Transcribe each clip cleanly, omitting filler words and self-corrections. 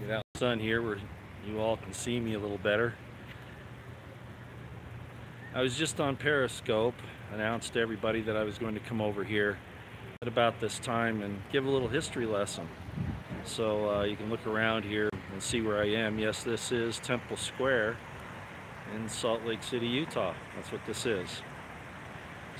Get out in the sun here where you all can see me a little better. I was just on Periscope, announced to everybody that I was going to come over here at about this time and give a little history lesson. So you can look around here and see where I am. Yes, this is Temple Square in Salt Lake City, Utah. That's what this is.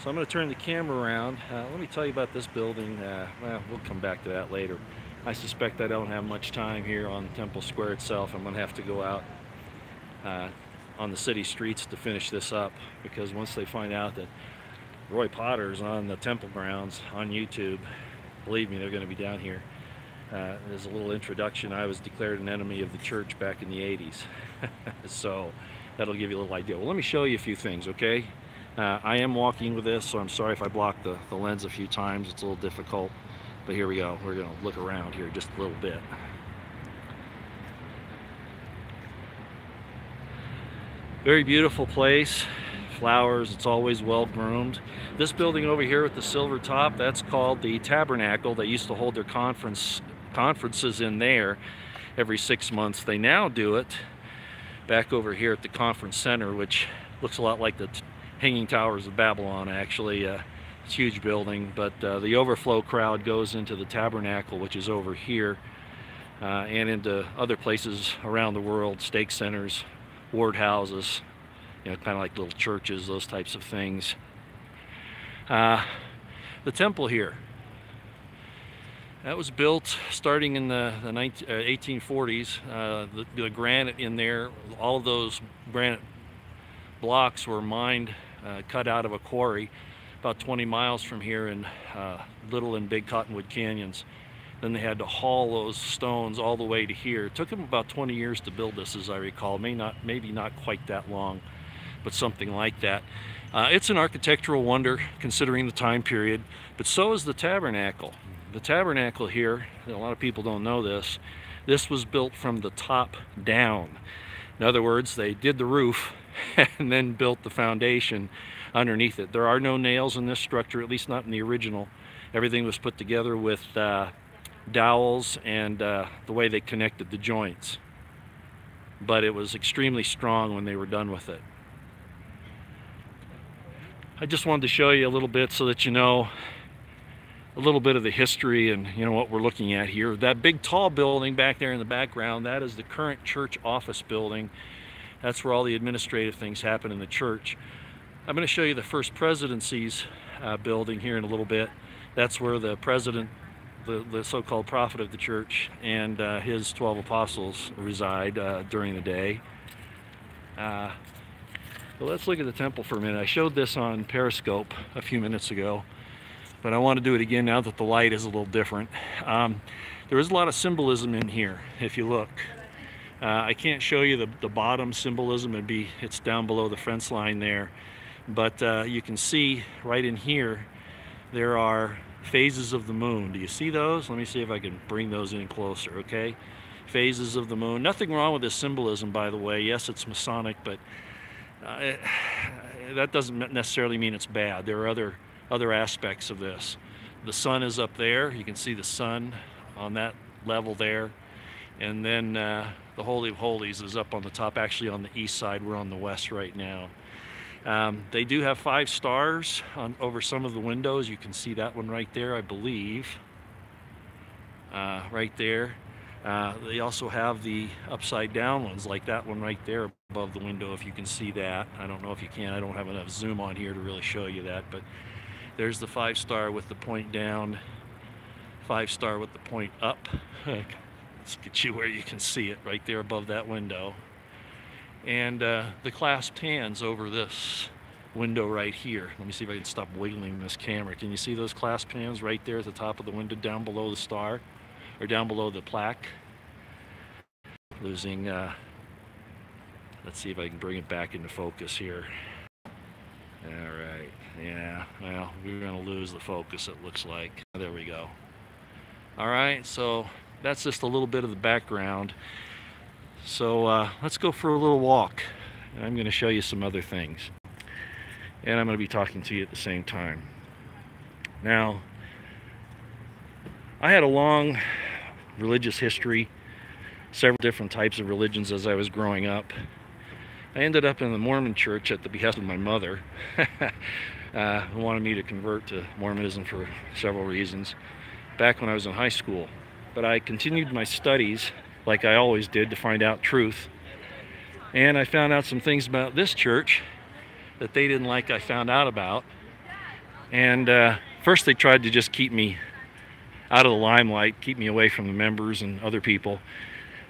So I'm going to turn the camera around. Let me tell you about this building. Well, we'll come back to that later. I suspect I don't have much time here on Temple Square itself. I'm going to have to go out on the city streets to finish this up, because once they find out that Roy Potter's on the temple grounds on YouTube, believe me, they're going to be down here. There's a little introduction. I was declared an enemy of the church back in the 80s. So that'll give you a little idea. Well, let me show you a few things, okay? I am walking with this, so I'm sorry if I block the lens a few times. It's a little difficult. But here we go. We're going to look around here just a little bit. Very beautiful place. Flowers. It's always well groomed. This building over here with the silver top, that's called the Tabernacle. They used to hold their conferences in there every 6 months. They now do it back over here at the conference center, which looks a lot like the Hanging Towers of Babylon, actually. It's a huge building, but the overflow crowd goes into the Tabernacle, which is over here, and into other places around the world, stake centers, ward houses, you know, kind of like little churches, those types of things. The temple here, that was built starting in the 1840s. The granite in there, all of those granite blocks were mined, cut out of a quarry about 20 miles from here in Little and Big Cottonwood Canyons. Then they had to haul those stones all the way to here. It took them about 20 years to build this, as I recall. Maybe not quite that long, but something like that. It's an architectural wonder considering the time period, but so is the tabernacle. The tabernacle here, a lot of people don't know this, this was built from the top down. In other words, they did the roof and then built the foundation underneath it. There are no nails in this structure, at least not in the original. Everything was put together with dowels and the way they connected the joints. But it was extremely strong when they were done with it. I just wanted to show you a little bit so that you know a little bit of the history and you know what we're looking at here. That big tall building back there in the background, that is the current church office building. That's where all the administrative things happen in the church. I'm going to show you the First Presidency's building here in a little bit. That's where the president, the so-called prophet of the church, and his 12 apostles reside during the day. But let's look at the temple for a minute. I showed this on Periscope a few minutes ago, but I want to do it again now that the light is a little different. There is a lot of symbolism in here if you look. I can't show you the bottom symbolism. It's down below the fence line there. But you can see right in here there are phases of the moon. Do you see those? Let me see if I can bring those in closer, okay? Phases of the moon. Nothing wrong with this symbolism, by the way. Yes, it's Masonic, but that doesn't necessarily mean it's bad. There are other aspects of this. The sun is up there. You can see the sun on that level there. And then the Holy of Holies is up on the top, actually on the east side. We're on the west right now. They do have 5 stars over some of the windows. You can see that one right there, I believe. Right there. They also have the upside down ones, like that one right there above the window, if you can see that. I don't know if you can. I don't have enough zoom on here to really show you that, but there's the 5-star with the point down, 5-star with the point up. Let's get you where you can see it right there above that window. And the clasped hands over this window right here. Let me see if I can stop wiggling this camera. Can you see those clasped hands right there at the top of the window, down below the star, or down below the plaque? Losing, let's see if I can bring it back into focus here. All right, yeah, well, we're gonna lose the focus, it looks like. There we go. All right, so that's just a little bit of the background. So let's go for a little walk. And I'm going to show you some other things. And I'm going to be talking to you at the same time. Now, I had a long religious history several different types of religions as I was growing up. I ended up in the Mormon Church at the behest of my mother, who wanted me to convert to Mormonism for several reasons, back when I was in high school. But I continued my studies, like I always did, to find out truth. And I found out some things about this church that they didn't like I found out about. And first they tried to just keep me out of the limelight, keep me away from the members and other people.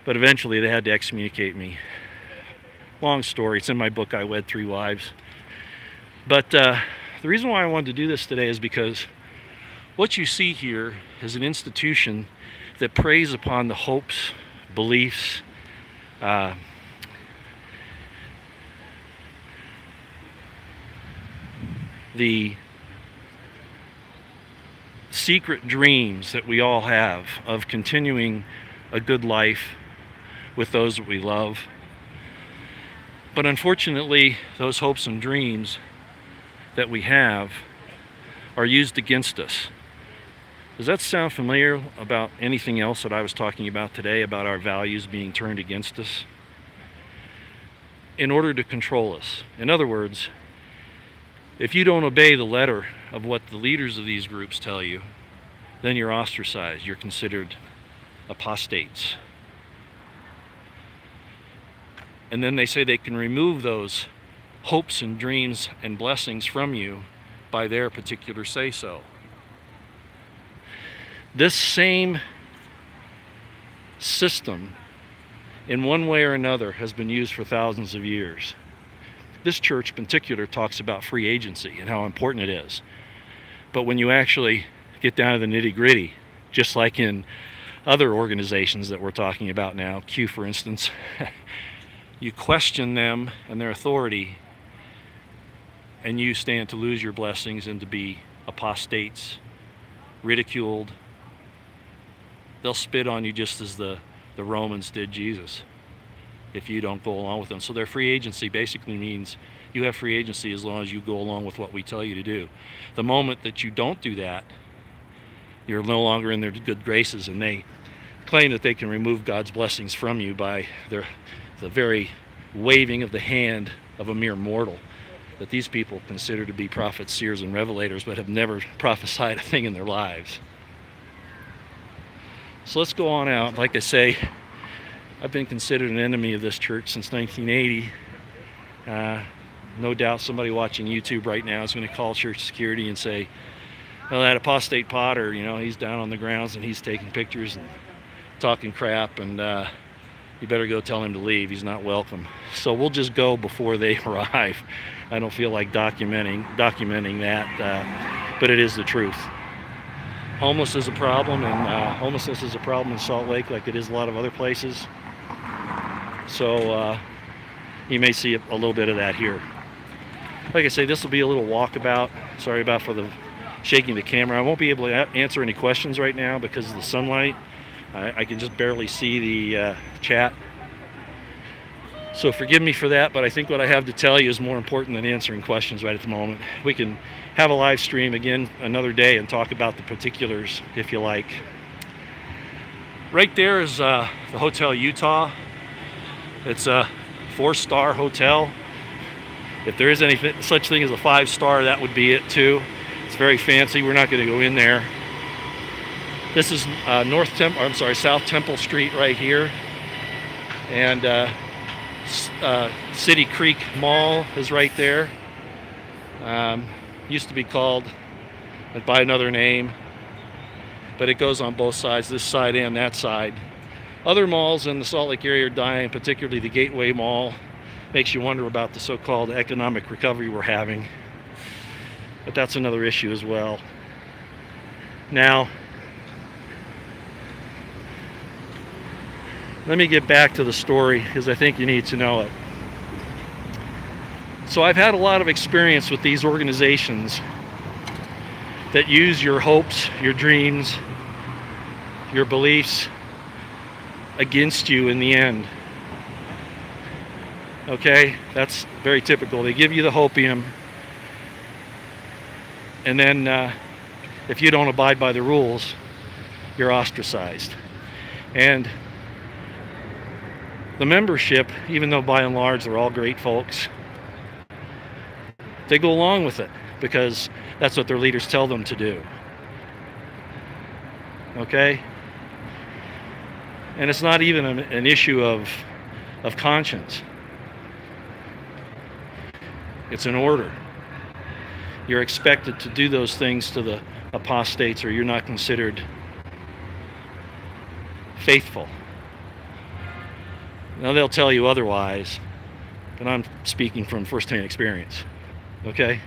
But eventually they had to excommunicate me. Long story, it's in my book, I Wed 3 Wives. But the reason why I wanted to do this today is because what you see here is an institution that preys upon the hopes, beliefs, the secret dreams that we all have of continuing a good life with those that we love. But unfortunately, those hopes and dreams that we have are used against us. Does that sound familiar about anything else that I was talking about today, about our values being turned against us? In order to control us. In other words, if you don't obey the letter of what the leaders of these groups tell you, then you're ostracized. You're considered apostates. And then they say they can remove those hopes and dreams and blessings from you by their particular say-so. This same system, in one way or another, has been used for thousands of years. This church in particular talks about free agency and how important it is. But when you actually get down to the nitty-gritty, just like in other organizations that we're talking about now, Q for instance, you question them and their authority, and you stand to lose your blessings and to be apostates, ridiculed. They'll spit on you just as the Romans did Jesus if you don't go along with them. So their free agency basically means you have free agency as long as you go along with what we tell you to do. The moment that you don't do that, you're no longer in their good graces, and they claim that they can remove God's blessings from you by the very waving of the hand of a mere mortal that these people consider to be prophets, seers, and revelators, but have never prophesied a thing in their lives. So let's go on out. Like I say, I've been considered an enemy of this church since 1980. No doubt somebody watching YouTube right now is going to call church security and say, well, that apostate Potter, you know, he's down on the grounds and he's taking pictures and talking crap, and you better go tell him to leave. He's not welcome. So we'll just go before they arrive. I don't feel like documenting that, but it is the truth. Homeless is a problem, and homelessness is a problem in Salt Lake like it is a lot of other places. So you may see a little bit of that here. Like I say, this will be a little walkabout. Sorry about for the shaking the camera. I won't be able to answer any questions right now because of the sunlight. I can just barely see the chat. So forgive me for that, but I think what I have to tell you is more important than answering questions right at the moment. We can have a live stream again another day and talk about the particulars if you like. Right there is the Hotel Utah. It's a 4-star hotel. If there is any such thing as a 5-star, that would be it too. It's very fancy. We're not going to go in there. This is South Temple Street right here, and City Creek Mall is right there. Used to be called by another name, but it goes on both sides, this side and that side. Other malls in the Salt Lake area are dying, particularly the Gateway Mall. Makes you wonder about the so-called economic recovery we're having, but that's another issue as well. Now, let me get back to the story because I think you need to know it. So I've had a lot of experience with these organizations that use your hopes, your dreams, your beliefs against you in the end. Okay, that's very typical. They give you the hopium, and then if you don't abide by the rules, you're ostracized. And The membership, even though by and large they're all great folks, they go along with it because that's what their leaders tell them to do. Okay? And it's not even an issue of conscience. It's an order. You're expected to do those things to the apostates, or you're not considered faithful. Now they'll tell you otherwise, but I'm speaking from first-hand experience. Okay?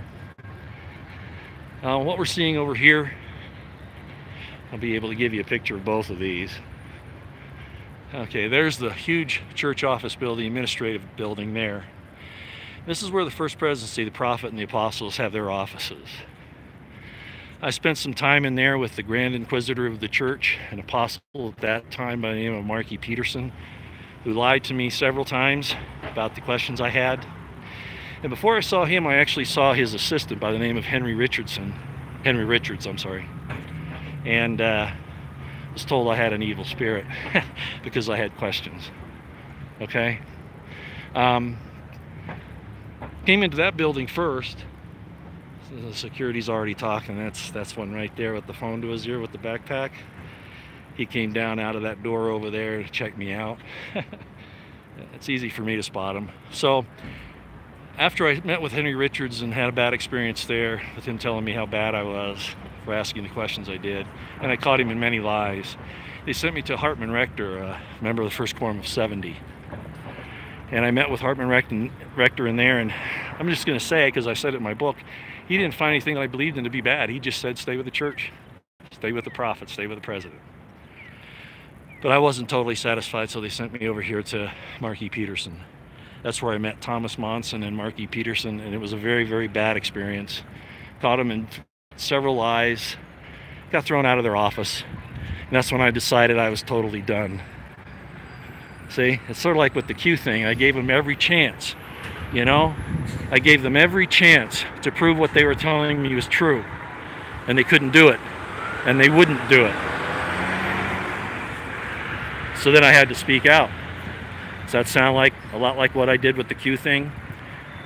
What we're seeing over here, I'll be able to give you a picture of both of these. Okay, there's the huge church office building, administrative building there. This is where the first presidency, the prophet and the apostles, have their offices. I spent some time in there with the Grand Inquisitor of the church, an apostle at that time by the name of Marky Peterson, who lied to me several times about the questions I had. And before I saw him, I actually saw his assistant by the name of Henry Richards, I'm sorry. And was told I had an evil spirit because I had questions. Okay? Came into that building first. So the security's already talking. That's one right there with the phone to his ear with the backpack. He came down out of that door over there to check me out. It's easy for me to spot him. So after I met with Henry Richards and had a bad experience there with him telling me how bad I was for asking the questions I did, and I caught him in many lies, they sent me to Hartman Rector, a member of the First Quorum of 70. And I met with Hartman Rector in there, and I'm just going to say it because I said it in my book, he didn't find anything that I believed in to be bad. He just said, stay with the church, stay with the prophet, stay with the president. But I wasn't totally satisfied, so they sent me over here to Marky Peterson. That's where I met Thomas Monson and Marky Peterson, and it was a very, very bad experience. Caught him in several lies, got thrown out of their office, and that's when I decided I was totally done. See, it's sort of like with the Q thing. I gave them every chance, you know? I gave them every chance to prove what they were telling me was true, and they couldn't do it, and they wouldn't do it. So then I had to speak out. Does that sound like a lot like what I did with the Q thing?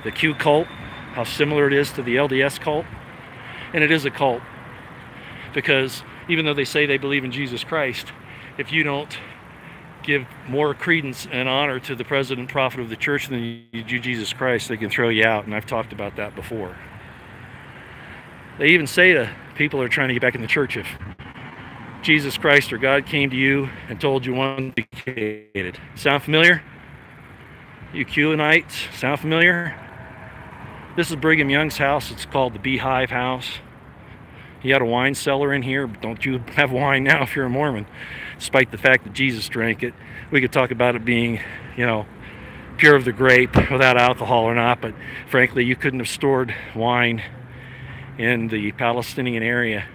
The Q cult, how similar it is to the LDS cult? And it is a cult, because even though they say they believe in Jesus Christ, if you don't give more credence and honor to the president and prophet of the church than you do Jesus Christ, they can throw you out, and I've talked about that before. They even say to people who are trying to get back in the church, if Jesus Christ or God came to you and told you one vacated. Sound familiar? You Q-anites, sound familiar? This is Brigham Young's house. It's called the Beehive House. He had a wine cellar in here. But don't you have wine now if you're a Mormon, despite the fact that Jesus drank it. We could talk about it being, you know, pure of the grape without alcohol or not, but frankly, you couldn't have stored wine in the Palestine area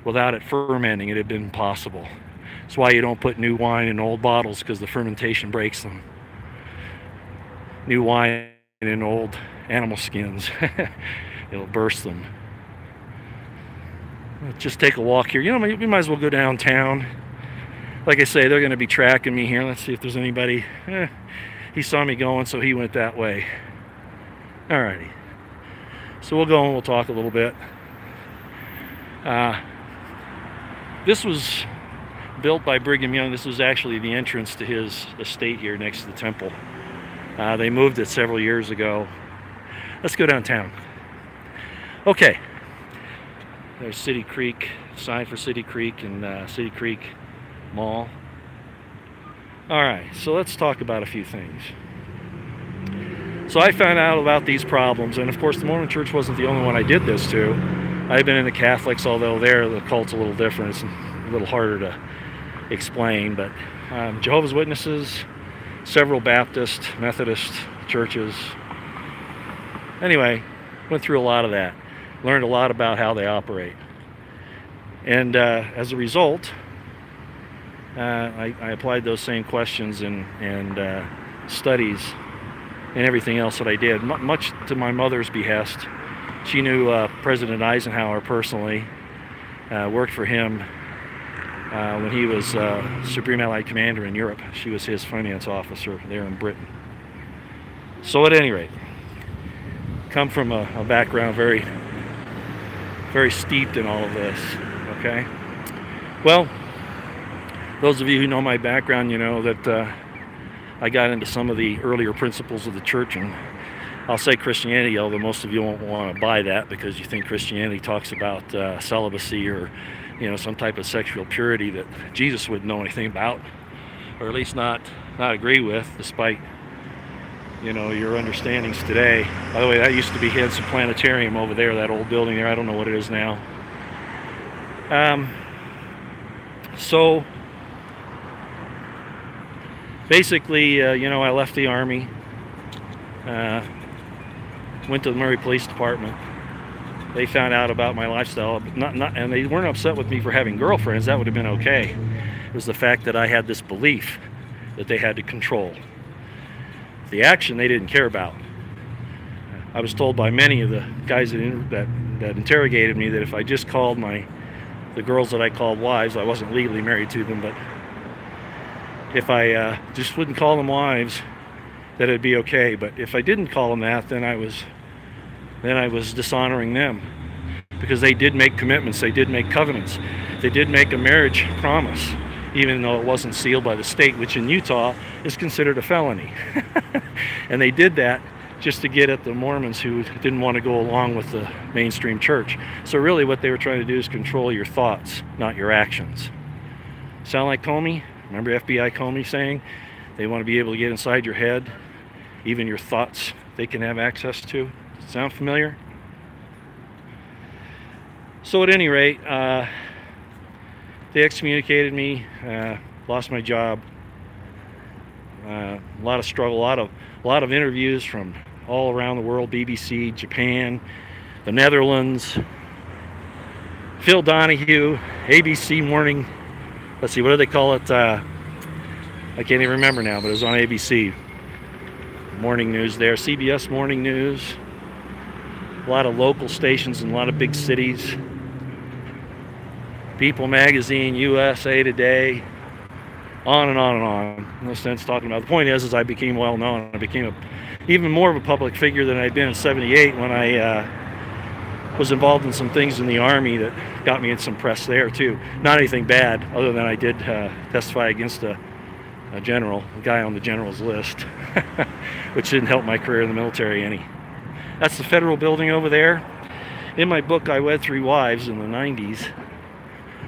without it fermenting. It had been impossible. That's why you don't put new wine in old bottles, because the fermentation breaks them. New wine in old animal skins, it'll burst them. Let's just take a walk here. You know, we might as well go downtown. Like I say, they're going to be tracking me here. Let's see if there's anybody. He saw me going, so he went that way. Alrighty. So we'll go and we'll talk a little bit. This was built by Brigham Young. This was actually the entrance to his estate here next to the temple. They moved it several years ago. Let's go downtown. Okay. There's City Creek, sign for City Creek and City Creek Mall. Alright, so let's talk about a few things. So I found out about these problems, and of course the Mormon Church wasn't the only one I did this to. I've been in the Catholics, although there the cult's a little different. It's a little harder to explain, but Jehovah's Witnesses, several Baptist, Methodist churches. Anyway, went through a lot of that. Learned a lot about how they operate. And as a result, I applied those same questions and studies and everything else that I did, much to my mother's behest. She knew President Eisenhower personally, worked for him when he was Supreme Allied Commander in Europe. She was his finance officer there in Britain. So at any rate, come from a background very steeped in all of this, okay? Well, those of you who know my background, you know that I got into some of the earlier principles of the church, and I'll say Christianity, although most of you won't want to buy that because you think Christianity talks about celibacy or, you know, some type of sexual purity that Jesus wouldn't know anything about, or at least not agree with, despite, you know, your understandings today. By the way, that used to be Hanson Planetarium over there, that old building there. I don't know what it is now. So basically, you know, I left the Army, went to the Murray Police Department. They found out about my lifestyle, but and they weren't upset with me for having girlfriends. That would have been okay. It was the fact that I had this belief that they had to control. The action they didn't care about. I was told by many of the guys that interrogated me that if I just called the girls that I called wives, I wasn't legally married to them, but if I just wouldn't call them wives, that it'd be okay. But if I didn't call them that, then I was dishonoring them, because they did make commitments, they did make covenants, they did make a marriage promise, even though it wasn't sealed by the state, which in Utah is considered a felony. And they did that just to get at the Mormons who didn't want to go along with the mainstream church. So really what they were trying to do is control your thoughts, not your actions. Sound like Comey? Remember FBI Comey saying they want to be able to get inside your head, even your thoughts they can have access to? Sound familiar? So at any rate, they excommunicated me, lost my job, a lot of struggle, a lot of interviews from all around the world, BBC, Japan, the Netherlands, Phil Donahue, ABC Morning, let's see, what do they call it? I can't even remember now, but it was on ABC. Morning news there, CBS Morning News, a lot of local stations in a lot of big cities, People Magazine, USA Today, on and on and on. No sense talking about it. The point is I became well known. I became even more of a public figure than I'd been in '78 when I was involved in some things in the Army that got me in some press there too. Not anything bad, other than I did testify against a general, a guy on the general's list, which didn't help my career in the military any. That's the federal building over there. In my book, I Wed Three Wives in the 90s.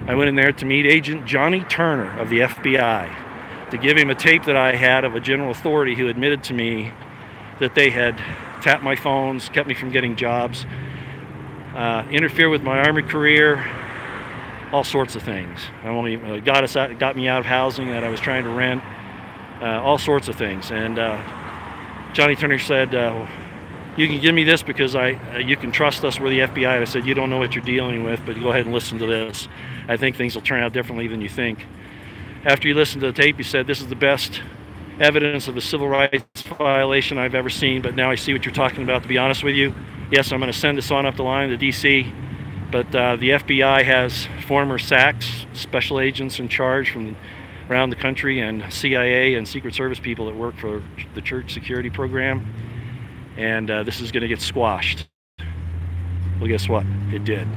I went in there to meet Agent Johnny Turner of the FBI to give him a tape that I had of a general authority who admitted to me that they had tapped my phones, kept me from getting jobs, interfered with my Army career, all sorts of things. Got me out of housing that I was trying to rent, all sorts of things. And Johnny Turner said, you can give me this because you can trust us, we're the FBI. And I said, you don't know what you're dealing with, but go ahead and listen to this. I think things will turn out differently than you think. After you listen to the tape, he said, this is the best evidence of a civil rights violation I've ever seen, but now I see what you're talking about, to be honest with you. Yes, I'm going to send this on up the line to DC, but the FBI has former SACs, special agents in charge from around the country, and CIA and Secret Service people that work for the church security program, and this is going to get squashed. Well, guess what? It did.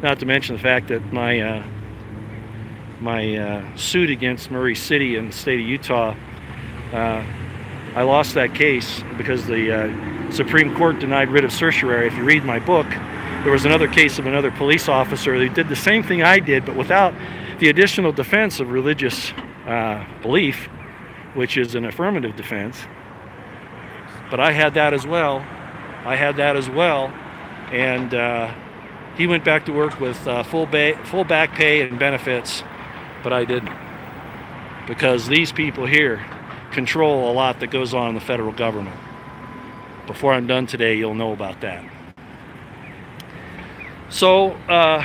Not to mention the fact that my suit against Murray City in the state of Utah, I lost that case because the Supreme Court denied writ of certiorari. If you read my book, there was another case of another police officer who did the same thing I did, but without the additional defense of religious belief, which is an affirmative defense. But I had that as well. And he went back to work with full back pay and benefits, but I didn't, because these people here control a lot that goes on in the federal government. Before I'm done today, you'll know about that. So I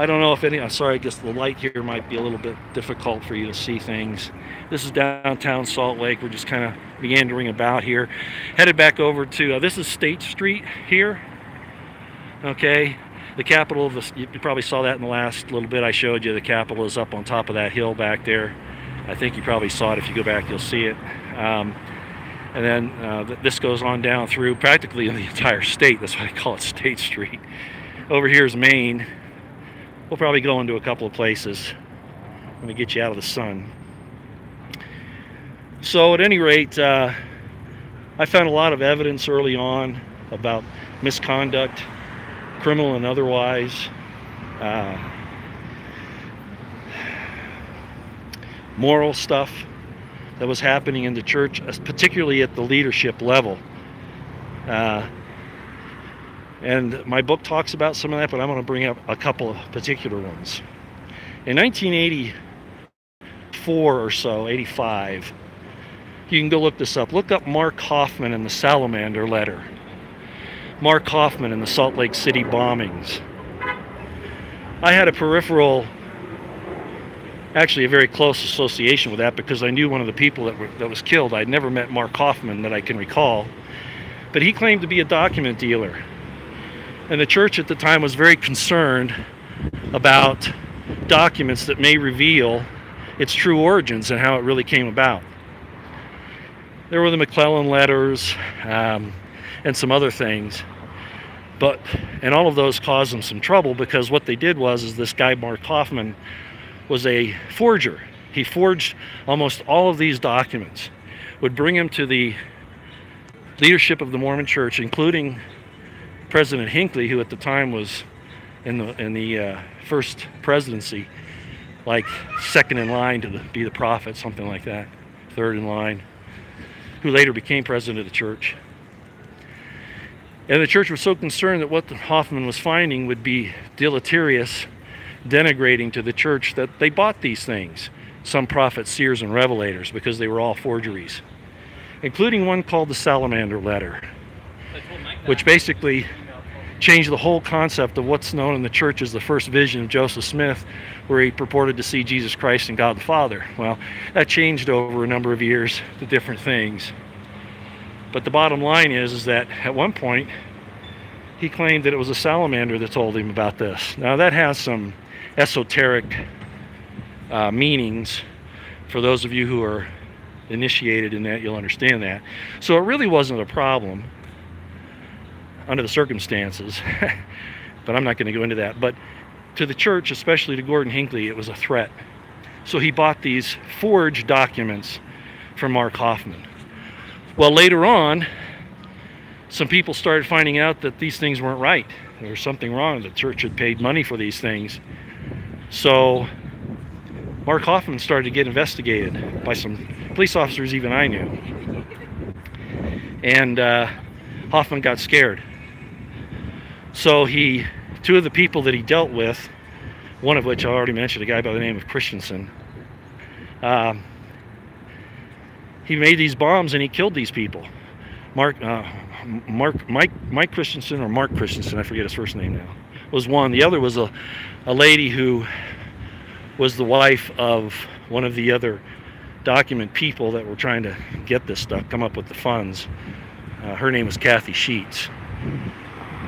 don't know if I'm sorry, I guess the light here might be a little bit difficult for you to see things. This is downtown Salt Lake. We're just kind of meandering about here. Headed back over to, this is State Street here. Okay, The Capitol, you probably saw that in the last little bit I showed you. The Capitol is up on top of that hill back there. I think you probably saw it. If you go back, you'll see it. And then this goes on down through practically the entire state. That's why I call it State Street. Over here is Maine. We'll probably go into a couple of places. Let me get you out of the sun. So at any rate, I found a lot of evidence early on about misconduct, criminal and otherwise. Moral stuff that was happening in the church, particularly at the leadership level. And my book talks about some of that, but I'm going to bring up a couple of particular ones. In 1984 or so, 85, you can go look this up. Look up Mark Hoffman and the Salamander Letter. Mark Hoffman and the Salt Lake City bombings. I had a peripheral, actually a very close association with that, because I knew one of the people that was killed. I'd never met Mark Hoffman that I can recall, but he claimed to be a document dealer. And the church at the time was very concerned about documents that may reveal its true origins and how it really came about. There were the McClellan letters and some other things, and all of those caused them some trouble, because what they did was this guy Mark Hoffman was a forger. He forged almost all of these documents, would bring them to the leadership of the Mormon Church, including President Hinckley, who at the time was in the first presidency, like second in line to be the prophet, something like that, third in line, who later became president of the church. And the church was so concerned that what Hoffman was finding would be deleterious, denigrating to the church, that they bought these things, some prophets, seers, and revelators, because they were all forgeries, including one called the Salamander Letter, which basically changed the whole concept of what's known in the church as the first vision of Joseph Smith, where he purported to see Jesus Christ and God the Father. Well, that changed over a number of years to different things. But the bottom line is that at one point he claimed that it was a salamander that told him about this. Now that has some esoteric meanings. For those of you who are initiated in that, you'll understand that. So it really wasn't a problem under the circumstances, but I'm not going to go into that. But to the church, especially to Gordon Hinckley, it was a threat. So he bought these forged documents from Mark Hoffman. Well, later on, some people started finding out that these things weren't right. There was something wrong. The church had paid money for these things. So Mark Hoffman started to get investigated by some police officers even I knew. And Hoffman got scared. So two of the people that he dealt with, one of which I already mentioned, a guy by the name of Christensen, he made these bombs and he killed these people. Mike Christensen, or Mark Christensen, I forget his first name now, was one. The other was a lady who was the wife of one of the other document people that were trying to get this stuff, come up with the funds. Her name was Kathy Sheets.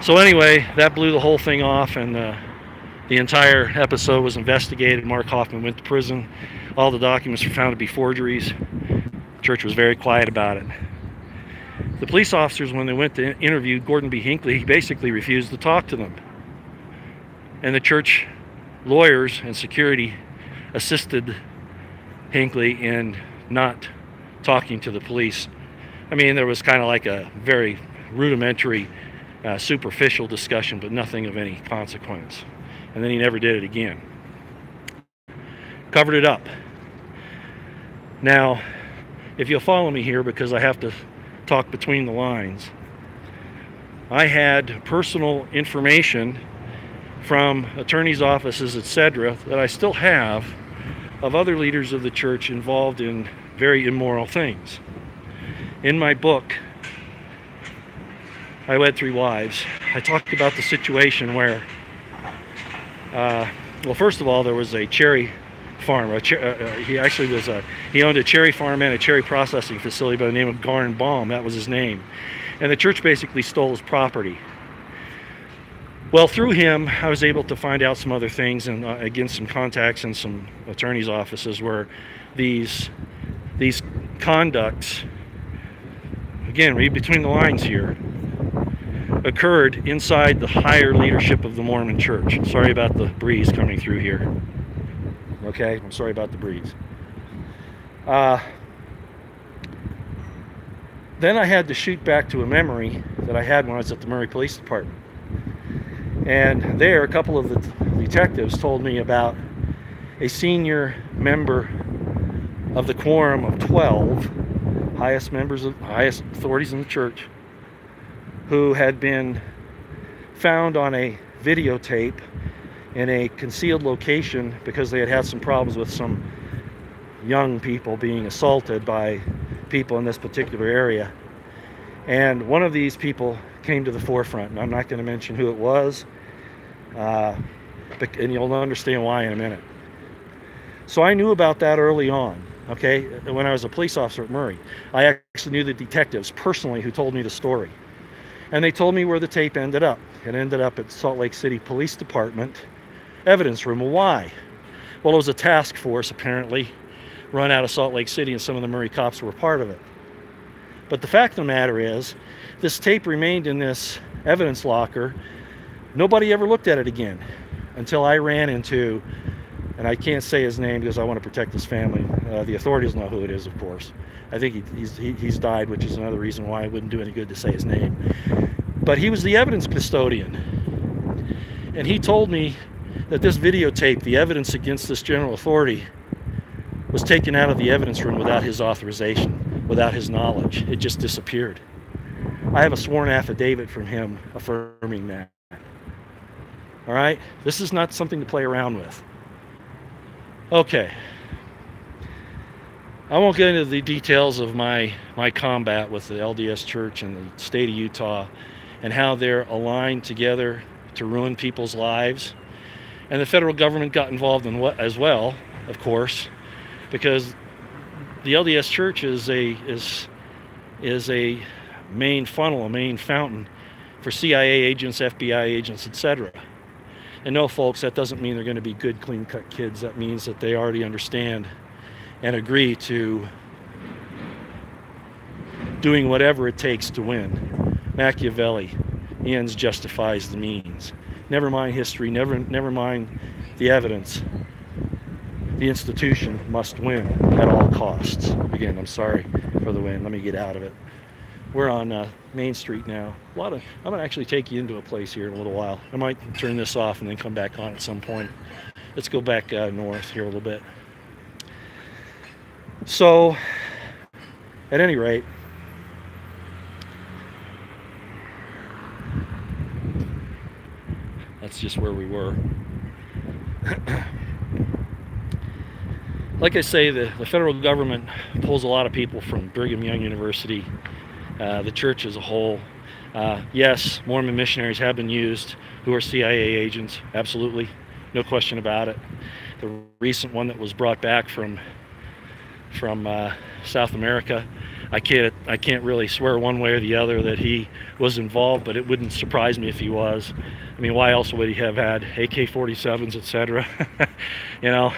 So anyway, that blew the whole thing off, and the entire episode was investigated. Mark Hoffman went to prison. All the documents were found to be forgeries. The church was very quiet about it. The police officers, when they went to interview Gordon B. Hinckley, he basically refused to talk to them. And the church lawyers and security assisted Hinckley in not talking to the police. I mean, there was kind of like a very rudimentary, superficial discussion, but nothing of any consequence. And then he never did it again. Covered it up. Now, if you'll follow me here, because I have to talk between the lines, I had personal information from attorneys' offices, etc., that I still have, of other leaders of the church involved in very immoral things. In my book, I Wed Three Wives, I talked about the situation where, well, first of all, there was a cherry farm. He owned a cherry farm and a cherry processing facility by the name of Garn Baum. That was his name. And the church basically stole his property. Well, through him, I was able to find out some other things, and again, some contacts in some attorneys' offices where these conducts, again, read between the lines here, occurred inside the higher leadership of the Mormon Church. Sorry about the breeze coming through here. Okay, I'm sorry about the breeze. Then I had to shoot back to a memory that I had when I was at the Murray Police Department. And there, a couple of the detectives told me about a senior member of the quorum of 12 highest authorities in the church, who had been found on a videotape in a concealed location because they had had some problems with some young people being assaulted by people in this particular area. And one of these people came to the forefront, and I'm not going to mention who it was, and you'll understand why in a minute. So I knew about that early on, okay, when I was a police officer at Murray. I actually knew the detectives personally who told me the story. And they told me where the tape ended up. It ended up at Salt Lake City Police Department evidence room. Well, why? Well, it was a task force, apparently, run out of Salt Lake City, and some of the Murray cops were part of it. But the fact of the matter is, this tape remained in this evidence locker. Nobody ever looked at it again until I ran into, and I can't say his name because I want to protect his family. The authorities know who it is, of course. I think he's died, which is another reason why it wouldn't do any good to say his name. But he was the evidence custodian. And he told me that this videotape, the evidence against this general authority, was taken out of the evidence room without his authorization, without his knowledge. It just disappeared. I have a sworn affidavit from him affirming that. All right? This is not something to play around with. Okay. I won't get into the details of my combat with the LDS Church and the state of Utah and how they're aligned together to ruin people's lives. And the federal government got involved in what as well, of course, because the LDS Church is a main funnel, a main fountain for CIA agents, FBI agents, etc. And no, folks, that doesn't mean they're going to be good, clean-cut kids. That means that they already understand and agree to doing whatever it takes to win. Machiavelli, the ends justifies the means. Never mind history, never mind the evidence. The institution must win at all costs. Again, I'm sorry for the wind. Let me get out of it. We're on Main Street now. I'm going to actually take you into a place here in a little while. I might turn this off and then come back on at some point. Let's go back north here a little bit. So, at any rate, that's just where we were. Like I say, the federal government pulls a lot of people from Brigham Young University, the church as a whole. Yes, Mormon missionaries have been used who are CIA agents, absolutely, no question about it. The recent one that was brought back from South America, I can't really swear one way or the other that he was involved, but it wouldn't surprise me if he was. I mean, why else would he have had AK-47s, etc.? You know,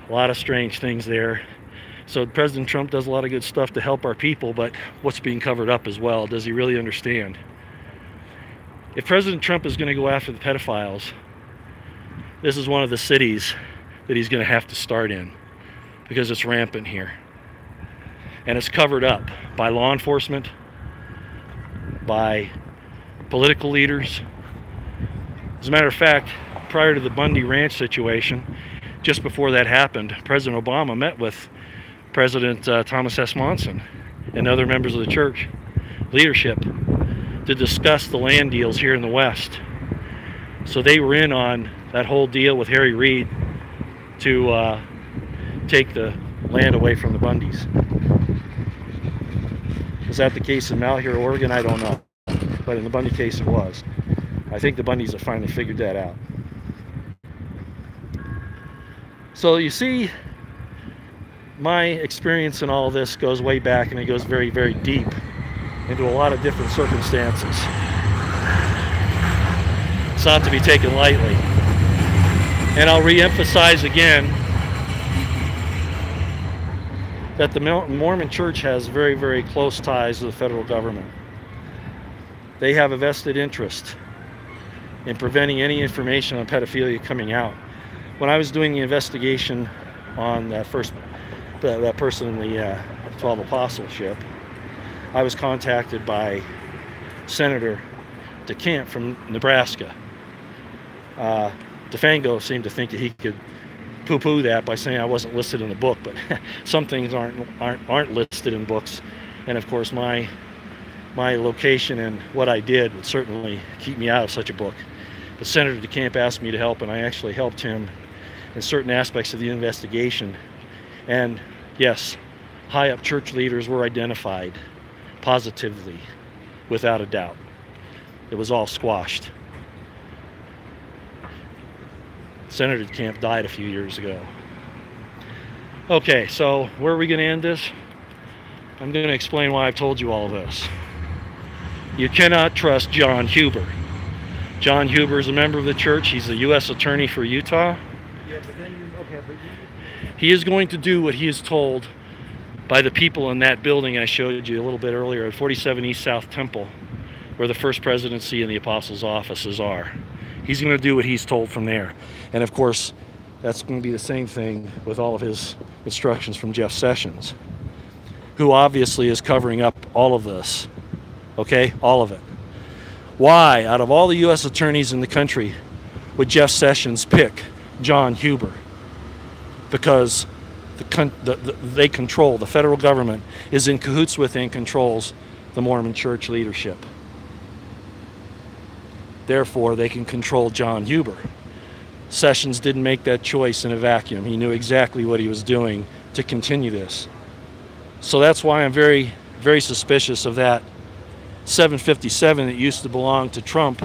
a lot of strange things there. So President Trump does a lot of good stuff to help our people, but what's being covered up as well? Does he really understand? If President Trump is going to go after the pedophiles, this is one of the cities that he's going to have to start in, because it's rampant here. And it's covered up by law enforcement, by political leaders. As a matter of fact, prior to the Bundy Ranch situation, just before that happened, President Obama met with President Thomas S. Monson and other members of the church leadership to discuss the land deals here in the West. So they were in on that whole deal with Harry Reid to take the land away from the Bundys. Was that the case in Malheur, Oregon? I don't know. But in the Bundy case, it was. I think the Bundys have finally figured that out. So you see, my experience in all this goes way back, and it goes very, very deep into a lot of different circumstances. not to be taken lightly. And I'll re-emphasize again that the Mormon Church has very, very close ties to the federal government. They have a vested interest in preventing any information on pedophilia coming out. When I was doing the investigation on that that person in the 12 Apostleship, I was contacted by Senator DeCamp from Nebraska. DeFango seemed to think that he could poo-poo that by saying I wasn't listed in the book, but some things aren't listed in books, and of course my location and what I did would certainly keep me out of such a book. But Senator DeCamp asked me to help, and I actually helped him in certain aspects of the investigation. And yes, high-up church leaders were identified positively, without a doubt. It was all squashed. Senator DeCamp died a few years ago. Okay, so where are we going to end this? I'm going to explain why I've told you all of this. You cannot trust John Huber. John Huber is a member of the church. He's the U.S. Attorney for Utah. He is going to do what he is told by the people in that building I showed you a little bit earlier at 47 East South Temple, where the First Presidency and the Apostles' offices are. He's going to do what he's told from there. And of course, that's going to be the same thing with all of his instructions from Jeff Sessions, who obviously is covering up all of this. Okay? All of it. Why, out of all the U.S. attorneys in the country, would Jeff Sessions pick John Huber? Because they control, the federal government is in cahoots with and controls the Mormon Church leadership. Therefore, they can control John Huber. Sessions didn't make that choice in a vacuum. He knew exactly what he was doing to continue this. So that's why I'm very, very suspicious of that 757 that used to belong to Trump,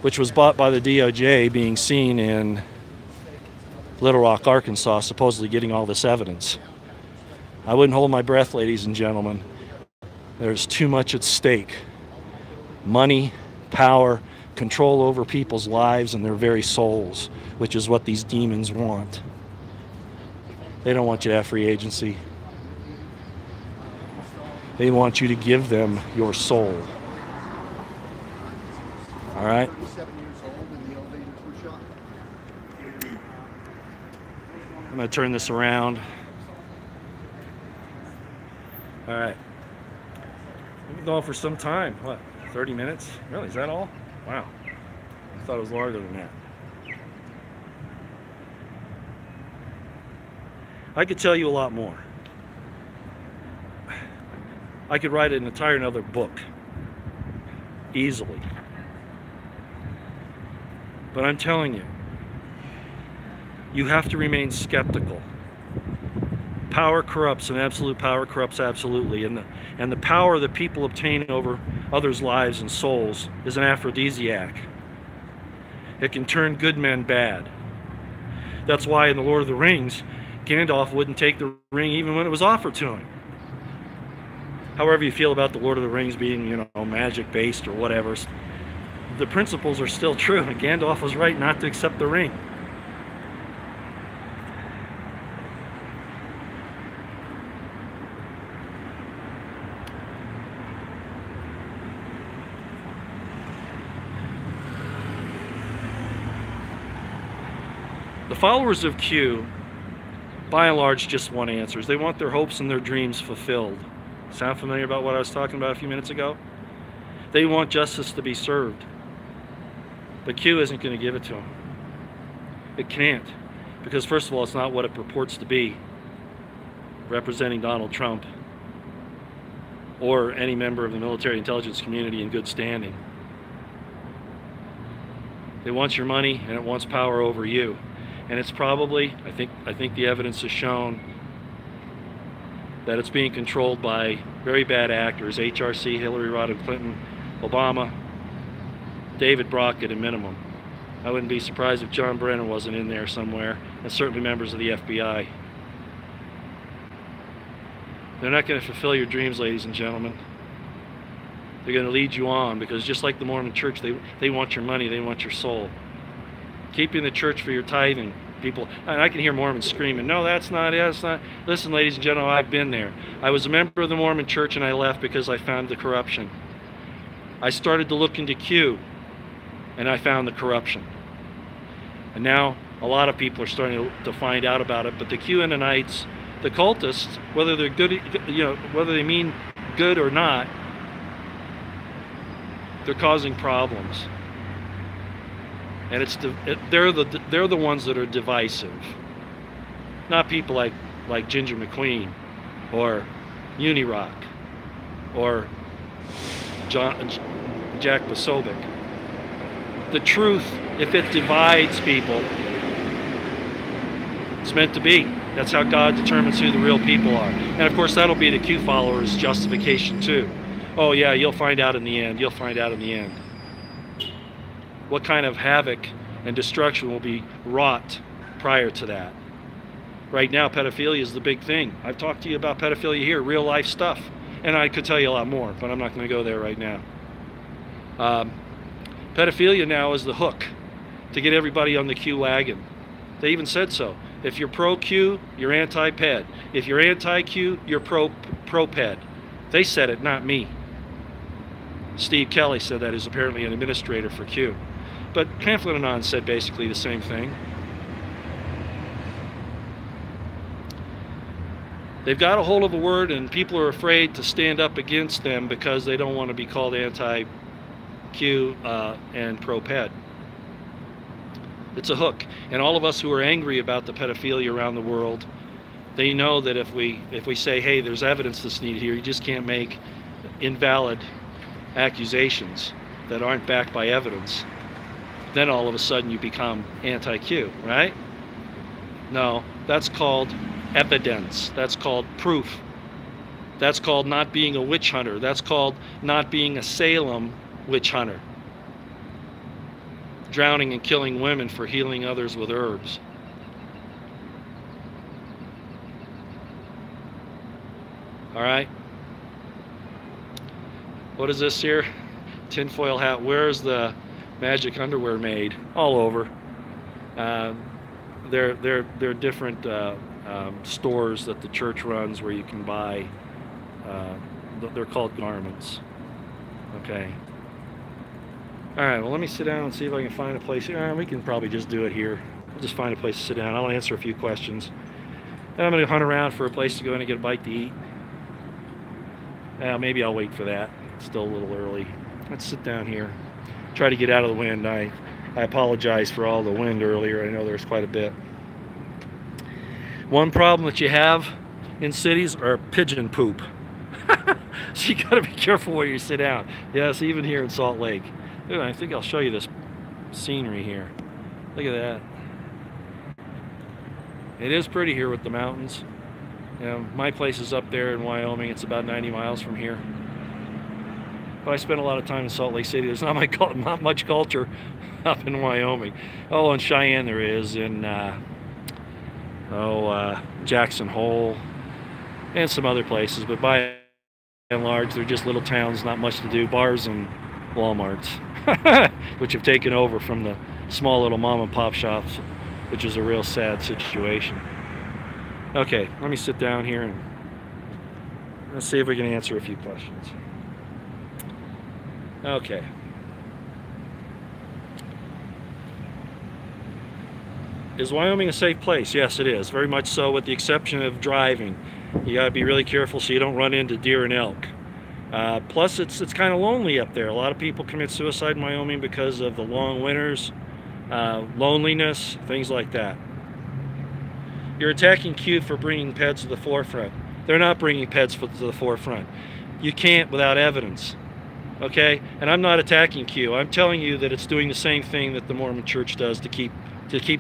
which was bought by the DOJ, being seen in Little Rock, Arkansas, supposedly getting all this evidence. I wouldn't hold my breath, ladies and gentlemen. There's too much at stake. Money, power, control over people's lives and their very souls, which is what these demons want. They don't want you to have free agency. They want you to give them your soul. All right? I'm going to turn this around. All right. We've been going for some time. What, 30 minutes? Really? Is that all? Wow. I thought it was longer than that. I could tell you a lot more. I could write an entire another book. Easily. But I'm telling you, you have to remain skeptical. Power corrupts, and absolute power corrupts absolutely. And the power that people obtain over others' lives and souls is an aphrodisiac. It can turn good men bad. That's why in The Lord of the Rings, Gandalf wouldn't take the ring even when it was offered to him. However you feel about The Lord of the Rings being, you know, magic-based or whatever, the principles are still true, and Gandalf was right not to accept the ring. The followers of Q, by and large, just want answers. They want their hopes and their dreams fulfilled. Sound familiar about what I was talking about a few minutes ago? They want justice to be served. But Q isn't going to give it to them. It can't. Because first of all, it's not what it purports to be, representing Donald Trump or any member of the military intelligence community in good standing. It wants your money and it wants power over you. And it's probably, I think the evidence has shown that it's being controlled by very bad actors, HRC, Hillary Rodham Clinton, Obama, David Brockett at minimum. I wouldn't be surprised if John Brennan wasn't in there somewhere, and certainly members of the FBI. They're not going to fulfill your dreams, ladies and gentlemen. They're going to lead you on, because just like the Mormon Church, they want your money, they want your soul. Keeping the church for your tithing. People, and I can hear Mormons screaming, no, that's not it, that's not. Listen, ladies and gentlemen, I've been there. I was a member of the Mormon Church and I left because I found the corruption. I started to look into Q and I found the corruption. And now a lot of people are starting to find out about it, but the QAnonites, the cultists, whether they're good, whether they mean good or not, they're causing problems. And they're the ones that are divisive, not people like Ginger McQueen or Unirock or Jack Posobiec. The truth, if it divides people, it's meant to be. That's how God determines who the real people are. And of course, that'll be the Q followers' justification too. Oh yeah, you'll find out in the end. You'll find out in the end. What kind of havoc and destruction will be wrought prior to that. Right now, pedophilia is the big thing. I've talked to you about pedophilia here, real life stuff. And I could tell you a lot more, but I'm not going to go there right now. Pedophilia now is the hook to get everybody on the Q wagon. They even said so. If you're pro-Q, you're anti-ped. If you're anti-Q, you're pro-ped. They said it, not me. Steve Kelly said that, who's apparently an administrator for Q. But Pamphlet Anon said basically the same thing. They've got a hold of a word and people are afraid to stand up against them because they don't want to be called anti-Q and pro-ped. It's a hook. And all of us who are angry about the pedophilia around the world, they know that if we say, hey, there's evidence that's needed here, you just can't make invalid accusations that aren't backed by evidence, then all of a sudden you become anti-Q, right? No, that's called evidence. That's called proof. That's called not being a witch hunter. That's called not being a Salem witch hunter. Drowning and killing women for healing others with herbs. All right? What is this here? Tinfoil hat. Where's the magic underwear made? All over. They're different stores that the church runs where you can buy. They're called garments. Okay. All right. Well, let me sit down and see if I can find a place. We can probably just do it here. We'll just find a place to sit down. I'll answer a few questions. Then I'm going to hunt around for a place to go in and get a bite to eat. Maybe I'll wait for that. It's still a little early. Let's sit down here. Try to get out of the wind. I apologize for all the wind earlier. I know there's quite a bit. One problem that you have in cities are pigeon poop. So you got to be careful where you sit down. Yes, even here in Salt Lake. Ooh, I think I'll show you this scenery here. Look at that. It is pretty here with the mountains. You know, my place is up there in Wyoming. It's about 90 miles from here. But I spent a lot of time in Salt Lake City. There's not much culture up in Wyoming. Oh, in Cheyenne there is. In Jackson Hole and some other places. But by and large, they're just little towns, not much to do. Bars and Walmarts, which have taken over from the small little mom and pop shops, which is a real sad situation. Okay, let me sit down here and let's see if we can answer a few questions. Okay. Is Wyoming a safe place? Yes, it is. Very much so, with the exception of driving. You gotta be really careful so you don't run into deer and elk. Plus, it's kind of lonely up there. A lot of people commit suicide in Wyoming because of the long winters, loneliness, things like that. You're attacking Q for bringing peds to the forefront. They're not bringing peds to the forefront. You can't without evidence. Okay? And I'm not attacking Q. I'm telling you that it's doing the same thing that the Mormon Church does to keep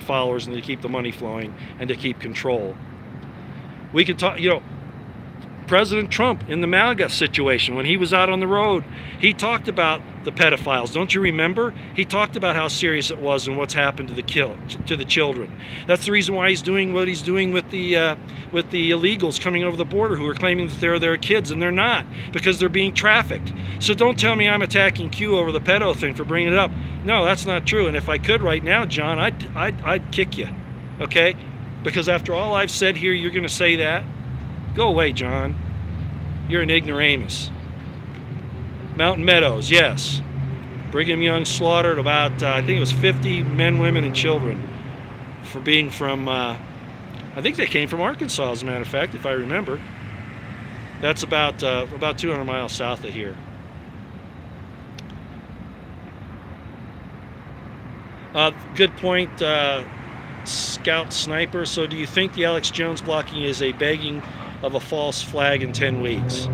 followers and to keep the money flowing and to keep control. We can talk, President Trump in the MAGA situation, when he was out on the road, he talked about the pedophiles. Don't you remember? He talked about how serious it was and what's happened to the children. That's the reason why he's doing what he's doing with the illegals coming over the border who are claiming that they're their kids, and they're not, because they're being trafficked. So don't tell me I'm attacking Q over the pedo thing for bringing it up. No, that's not true. And if I could right now, John, I'd kick you, okay? Because after all I've said here, you're going to say that? Go away, John. You're an ignoramus. Mountain Meadows, yes. Brigham Young slaughtered about, I think it was 50 men, women, and children for being from, I think they came from Arkansas, as a matter of fact, if I remember. That's about 200 miles south of here. Good point, Scout Sniper. So do you think the Alex Jones blocking is a begging of a false flag in 10 weeks?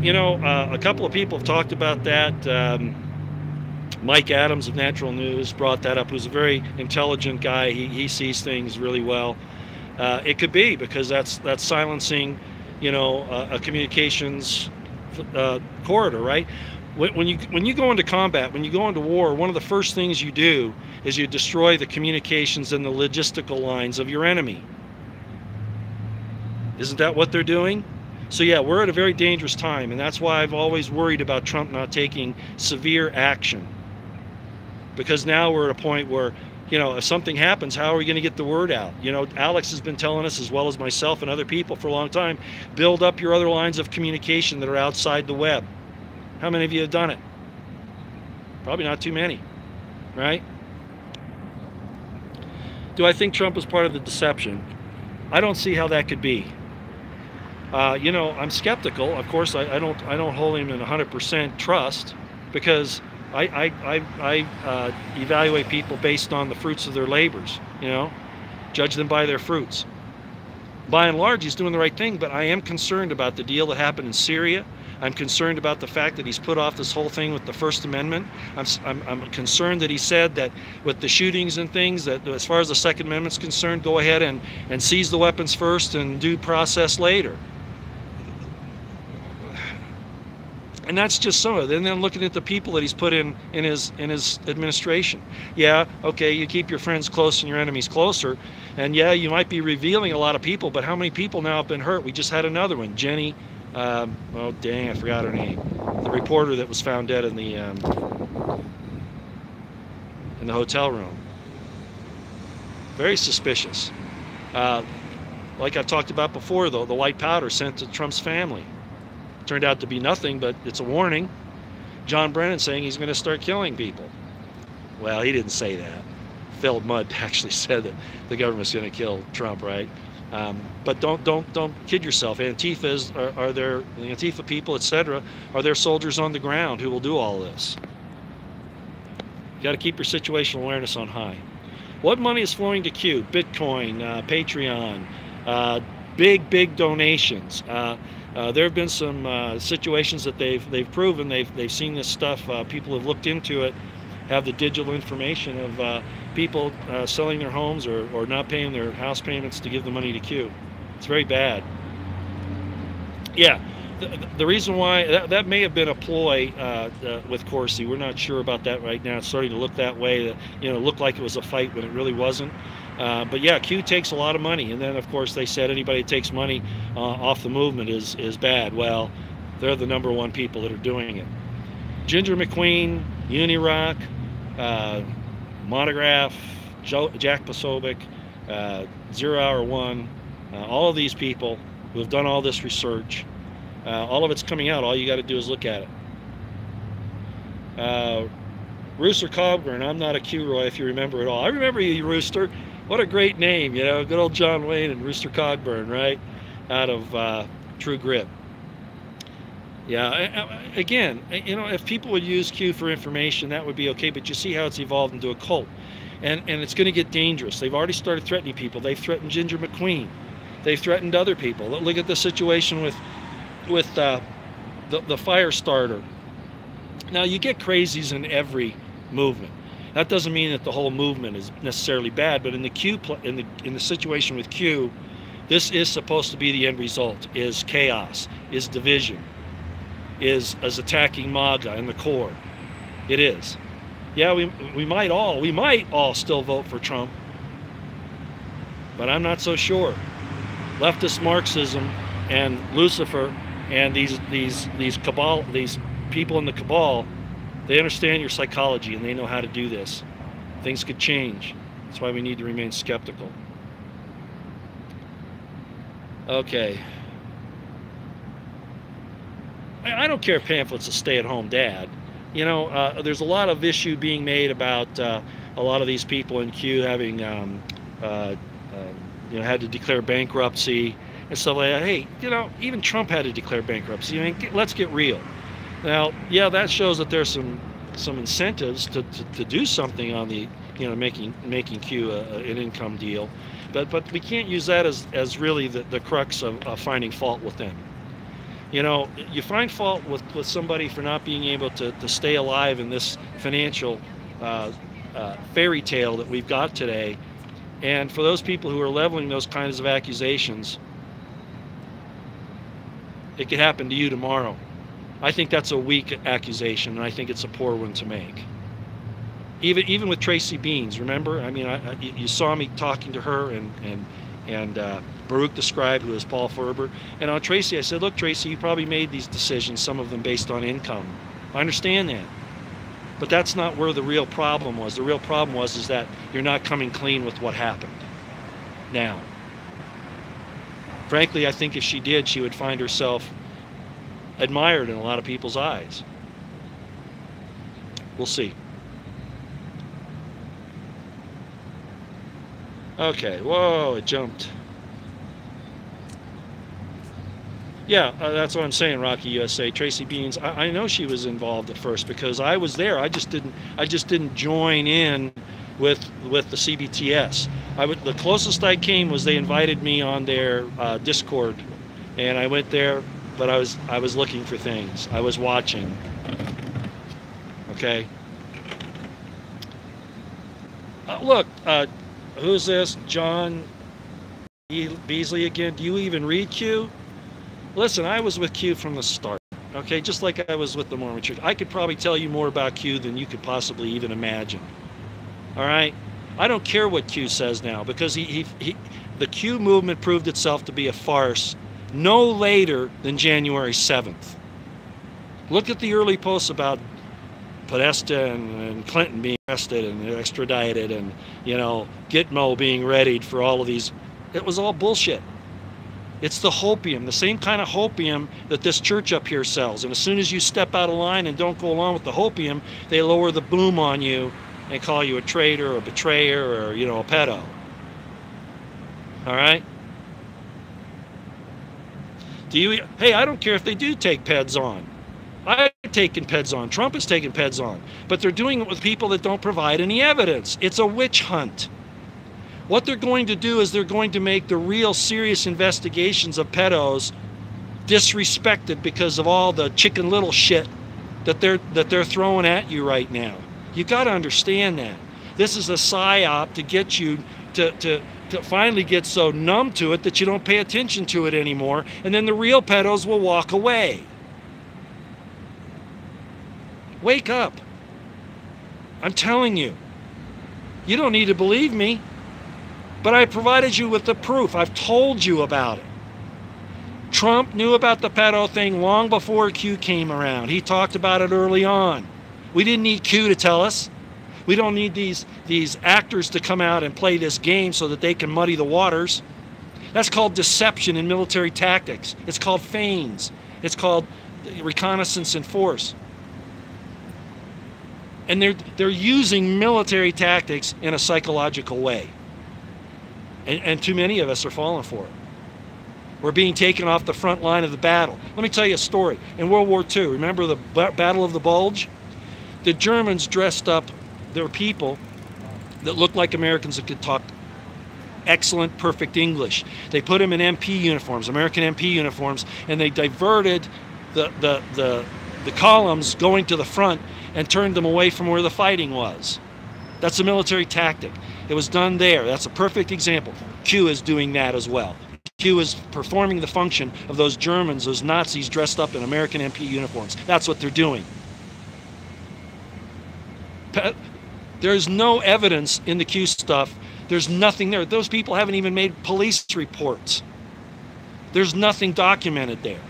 You know, a couple of people have talked about that. Mike Adams of Natural News brought that up, who's a very intelligent guy. He sees things really well. It could be because that's silencing, you know, a communications corridor, right? When you go into combat, when you go into war, one of the first things you do is you destroy the communications and the logistical lines of your enemy. Isn't that what they're doing? So yeah, we're at a very dangerous time, and that's why I've always worried about Trump not taking severe action. Because now we're at a point where, you know, if something happens, how are we going to get the word out? You know, Alex has been telling us, as well as myself and other people for a long time, build up your other lines of communication that are outside the web. How many of you have done it? Probably not too many, right? Do I think Trump is part of the deception? I don't see how that could be. You know, I'm skeptical. Of course, I don't hold him in 100% trust, because I evaluate people based on the fruits of their labors. You know, judge them by their fruits. By and large, he's doing the right thing, but I am concerned about the deal that happened in Syria. I'm concerned about the fact that he's put off this whole thing with the First Amendment. I'm concerned that he said that with the shootings and things, that as far as the Second Amendment's concerned, go ahead and seize the weapons first and due process later. And that's just some of it. And then looking at the people that he's put in his administration. Yeah, okay, you keep your friends close and your enemies closer. And yeah, you might be revealing a lot of people, but how many people now have been hurt? We just had another one, Jenny. Oh dang, I forgot her name. The reporter that was found dead in the hotel room. Very suspicious. Like I've talked about before, though, the white powder sent to Trump's family turned out to be nothing, but it's a warning. John Brennan saying he's going to start killing people. Well, he didn't say that. Phil Mudd actually said that the government's going to kill Trump, right? But don't kid yourself. Antifas are there, the Antifa people, etc., are there soldiers on the ground who will do all this. You got to keep your situational awareness on high. What money is flowing to Q? Bitcoin, Patreon, big donations. There have been some situations that they've proven they've seen this stuff. People have looked into it, have the digital information of people selling their homes or not paying their house payments to give the money to Q. It's very bad. Yeah, the reason why that may have been a ploy with Corsi. We're not sure about that right now. It's starting to look that way. You know, looked like it was a fight when it really wasn't. But yeah, Q takes a lot of money, and then of course they said anybody that takes money off the movement is bad. Well, they're the #1 people that are doing it. Ginger McQueen, Unirock, Monograph, Jack Posobiec, 0 Hour 1, all of these people who have done all this research, all of it's coming out. All you got to do is look at it. Rooster Cogburn, I'm not a Q-Roy, if you remember it all. I remember you, Rooster. What a great name, you know, good old John Wayne and Rooster Cogburn, right? Out of True Grit. Yeah, again, you know, if people would use Q for information, that would be okay, but you see how it's evolved into a cult. And it's going to get dangerous. They've already started threatening people. They've threatened Ginger McQueen. They've threatened other people. Look at the situation with the fire starter. Now, you get crazies in every movement. That doesn't mean that the whole movement is necessarily bad, but in the in the situation with Q, This is supposed to be the end result, is chaos, is division, is attacking MAGA and the core. It is. Yeah, we might all still vote for Trump, but I'm not so sure. Leftist Marxism and Lucifer and these people in the cabal, they understand your psychology and they know how to do this. Things could change. That's why we need to remain skeptical. Okay. I don't care if Pamphlet's a stay-at-home dad. You know, there's a lot of issue being made about a lot of these people in Q having, you know, had to declare bankruptcy and stuff like that. Hey, you know, even Trump had to declare bankruptcy. I mean, let's get real. Now, yeah, that shows that there's some incentives to do something on the, you know, making Q an income deal, but we can't use that as really the crux of finding fault with them. You know, you find fault with somebody for not being able to stay alive in this financial fairy tale that we've got today. And for those people who are leveling those kinds of accusations, it could happen to you tomorrow. I think that's a weak accusation, and I think it's a poor one to make. Even with Tracy Beans, remember? I mean, you saw me talking to her and Baruch the Scribe, who is Paul Ferber. And on Tracy, I said, look, Tracy, you probably made these decisions, some of them based on income. I understand that. But that's not where the real problem was. The real problem is that you're not coming clean with what happened. Now, frankly, I think if she did, she would find herself admired in a lot of people's eyes. We'll see. Okay, whoa, it jumped. Yeah, that's what I'm saying, Rocky USA. Tracy Beans, I know she was involved at first because I was there. I just didn't join in with the CBTS. The closest I came was they invited me on their Discord, and I went there, but I was looking for things. I was watching. Okay. Look, who's this? John Beasley again. Do you even read Q? Listen, I was with Q from the start, okay? Just like I was with the Mormon Church. I could probably tell you more about Q than you could possibly even imagine, all right? I don't care what Q says now because the Q movement proved itself to be a farce no later than January 7th. Look at the early posts about Podesta and Clinton being arrested and extradited and, you know, Gitmo being readied for all of these. It was all bullshit. It's the hopium, the same kind of hopium that this church up here sells. And as soon as you step out of line and don't go along with the hopium, they lower the boom on you and call you a traitor or a betrayer or, you know, a pedo. All right? Hey, I don't care if they do take PEDs on. I've taken PEDs on. Trump has taken PEDs on. But they're doing it with people that don't provide any evidence. It's a witch hunt. What they're going to do is they're going to make the real serious investigations of pedos disrespected because of all the Chicken Little shit that they're throwing at you right now. You got to understand that. This is a psyop to get you to finally get so numb to it that you don't pay attention to it anymore, and then the real pedos will walk away. Wake up. I'm telling you. You don't need to believe me. But I provided you with the proof. I've told you about it. Trump knew about the pedo thing long before Q came around. He talked about it early on. We didn't need Q to tell us. We don't need these actors to come out and play this game so that they can muddy the waters. That's called deception in military tactics. It's called feigns. It's called reconnaissance and force. And they're using military tactics in a psychological way. And too many of us are falling for it. We're being taken off the front line of the battle. Let me tell you a story. In World War II, remember the Battle of the Bulge? The Germans dressed up their people that looked like Americans that could talk excellent, perfect English. They put them in MP uniforms, American MP uniforms, and they diverted the columns going to the front and turned them away from where the fighting was. That's a military tactic. It was done there. That's a perfect example. Q is doing that as well. Q is performing the function of those Germans, those Nazis dressed up in American MP uniforms. That's what they're doing. There's no evidence in the Q stuff. There's nothing there. Those people haven't even made police reports. There's nothing documented there.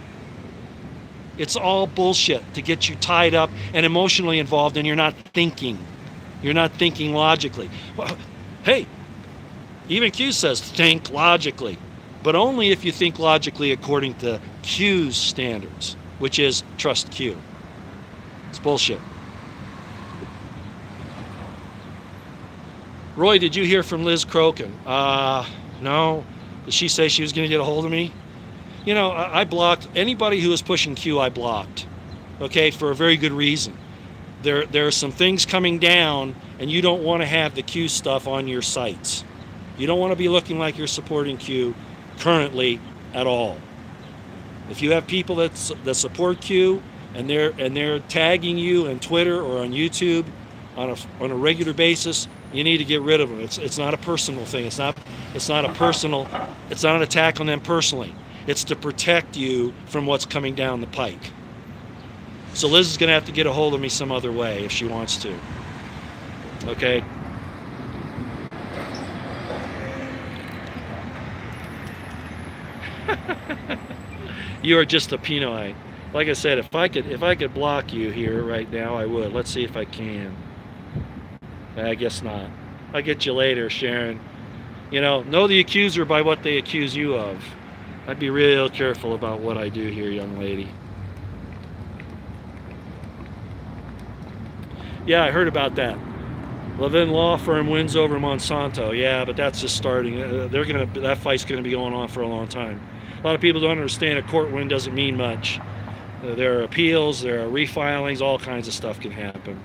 It's all bullshit to get you tied up and emotionally involved, and you're not thinking. You're not thinking logically. Well, hey, even Q says think logically, but only if you think logically according to Q's standards, which is trust Q. It's bullshit. Roy, did you hear from Liz Crokin? No. Did she say she was going to get a hold of me? You know, I blocked anybody who was pushing Q. I blocked, okay, for a very good reason. There are some things coming down, and you don't want to have the Q stuff on your sites. You don't want to be looking like you're supporting Q currently at all. If you have people that support Q and they're tagging you on Twitter or on YouTube on a regular basis, you need to get rid of them. It's not a personal thing. It's not an attack on them personally. It's to protect you from what's coming down the pike. So Liz is going to have to get a hold of me some other way if she wants to. Okay? You are just a Pinoy. Like I said, if I could block you here right now, I would. Let's see if I can. I guess not. I'll get you later, Sharon. You know the accuser by what they accuse you of. I'd be real careful about what I do here, young lady. Yeah, I heard about that. Levin Law Firm wins over Monsanto. Yeah, but that's just starting. That fight's gonna be going on for a long time. A lot of people don't understand a court win doesn't mean much. There are appeals, there are refilings, all kinds of stuff can happen.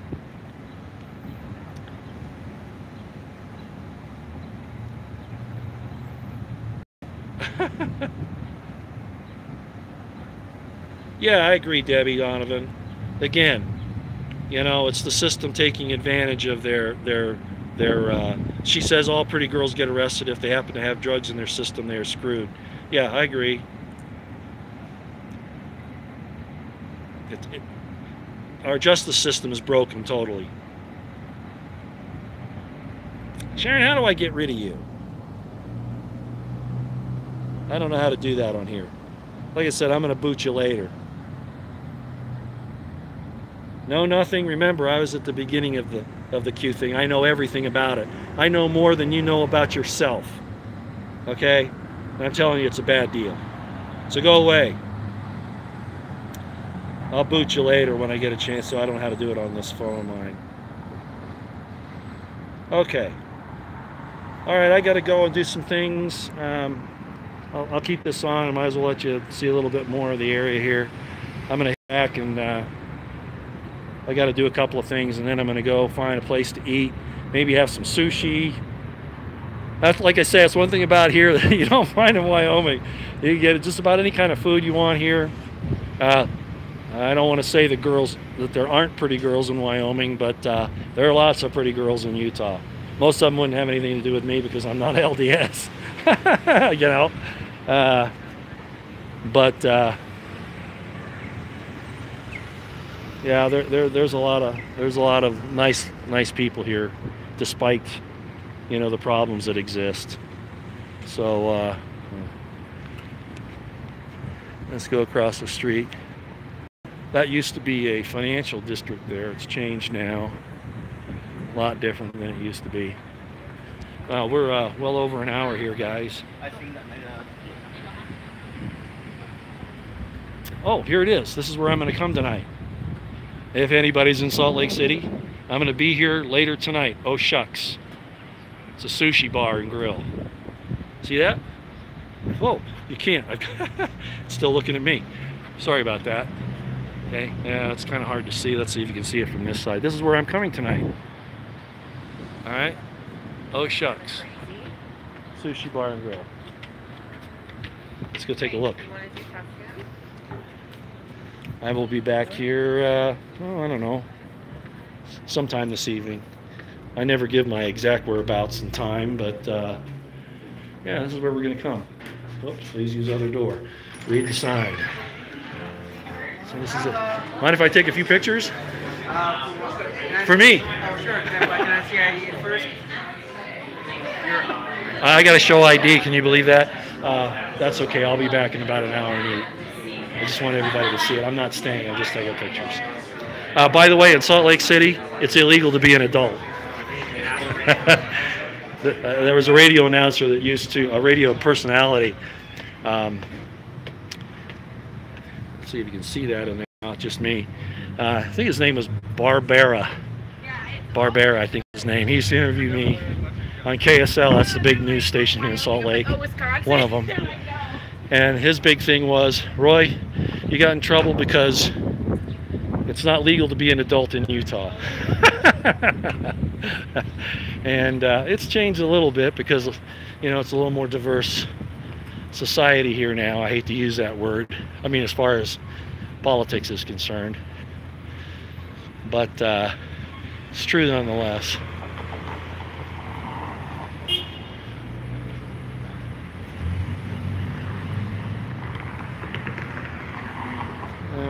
Yeah, I agree, Debbie Donovan. Again, it's the system taking advantage of their she says all pretty girls get arrested if they happen to have drugs in their system. They are screwed. Yeah, I agree. Our justice system is broken totally. Sharon, how do I get rid of you? I don't know how to do that on here. Like I said, I'm going to boot you later. No, nothing. Remember, I was at the beginning of the Q thing. I know everything about it. I know more than you know about yourself. Okay? And I'm telling you, it's a bad deal. So go away. I'll boot you later when I get a chance, so I don't know how to do it on this phone of mine. Okay. All right, I got to go and do some things. I'll keep this on. I might as well let you see a little bit more of the area here. I'm going to head back and I got to do a couple of things, and then I'm going to go find a place to eat. Maybe have some sushi. That's, like I said, it's one thing about here that you don't find in Wyoming. You can get just about any kind of food you want here. I don't want to say that there aren't pretty girls in Wyoming, but there are lots of pretty girls in Utah. Most of them wouldn't have anything to do with me because I'm not LDS. Yeah, there's a lot of nice people here, despite the problems that exist. So let's go across the street. That used to be a financial district there. It's changed now. A lot different than it used to be. We're well over an hour here, guys. Oh, here it is. This is where I'm going to come tonight. If anybody's in Salt Lake City, I'm going to be here later tonight. Oh, shucks. It's a sushi bar and grill. See that? Whoa, you can't. It's still looking at me. Sorry about that. Okay, yeah, it's kind of hard to see. Let's see if you can see it from this side. This is where I'm coming tonight. All right. Oh, shucks. Sushi bar and grill. Let's go take a look. I will be back here, I don't know, sometime this evening. I never give my exact whereabouts and time, but yeah, this is where we're going to come. Oops, please use other door. Read the sign. So this is it. Mind if I take a few pictures? For me. Oh, sure. Can I see ID first? I got to show ID. Can you believe that? That's okay. I'll be back in about an hour and 8. I just want everybody to see it. I'm not staying. I'm just taking pictures. By the way, in Salt Lake City, it's illegal to be an adult. There was a radio announcer that used to, a radio personality. Let's see if you can see that in there. Not just me. I think his name was Barbera. Barbera, I think his name. He used to interview me on KSL. That's the big news station here in Salt Lake. One of them. And his big thing was, Roy, you got in trouble because it's not legal to be an adult in Utah. And it's changed a little bit because, you know, it's a little more diverse society here now. I hate to use that word. I mean, as far as politics is concerned. But it's true nonetheless.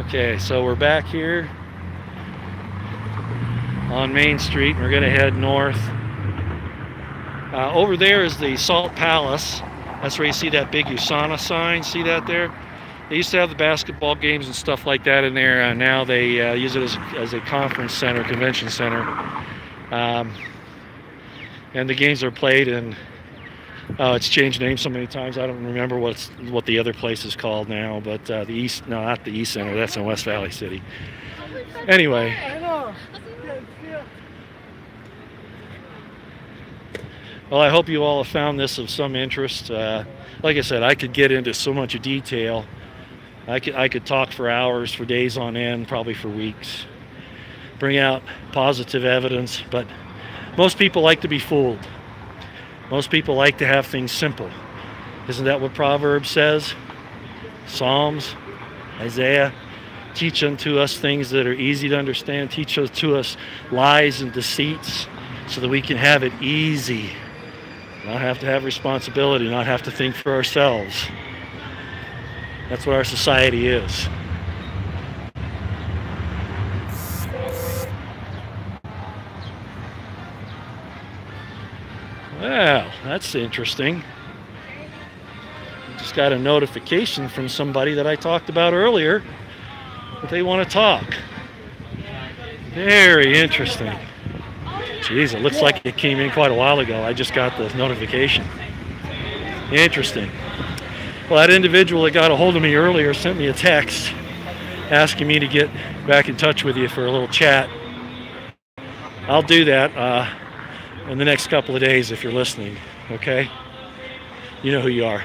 Okay, so we're back here on Main Street. We're going to head north. Over there is the Salt Palace. That's where you see that big USANA sign. See that there? They used to have the basketball games and stuff like that in there. Now they use it as a conference center, convention center. And the games are played in, it's changed names so many times. I don't remember what the other place is called now, but the East, no, not the East Center. That's in West Valley City. Anyway. Well, I hope you all have found this of some interest. Like I said, I could get into so much detail. I could talk for hours, for days on end, probably for weeks. Bring out positive evidence, but most people like to be fooled. Most people like to have things simple. Isn't that what Proverbs says? Psalms, Isaiah. Teach unto us things that are easy to understand. Teach to us lies and deceits so that we can have it easy. Not have to have responsibility, not have to think for ourselves. That's what our society is. Well, that's interesting. I just got a notification from somebody that I talked about earlier that they want to talk. Very interesting. Jeez, it looks like it came in quite a while ago. I just got the notification. Interesting. Well, that individual that got a hold of me earlier sent me a text asking me to get back in touch with you for a little chat. I'll do that in the next couple of days if you're listening, okay? You know who you are.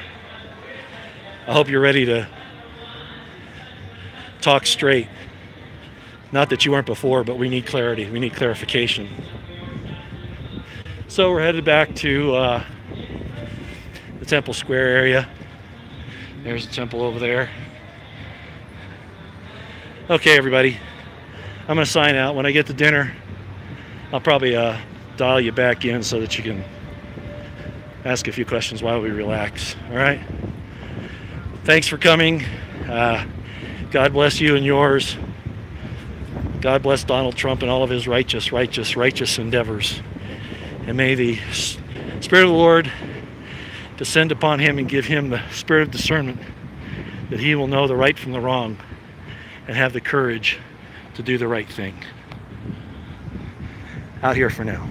I hope you're ready to talk straight. Not that you weren't before, but we need clarity. We need clarification. So we're headed back to the Temple Square area. There's the temple over there. Okay, everybody. I'm going to sign out. When I get to dinner, I'll probably dial you back in so that you can ask a few questions while we relax. All right? Thanks for coming. God bless you and yours. God bless Donald Trump and all of his righteous endeavors. And may the Spirit of the Lord descend upon him and give him the spirit of discernment that he will know the right from the wrong and have the courage to do the right thing. Out here for now.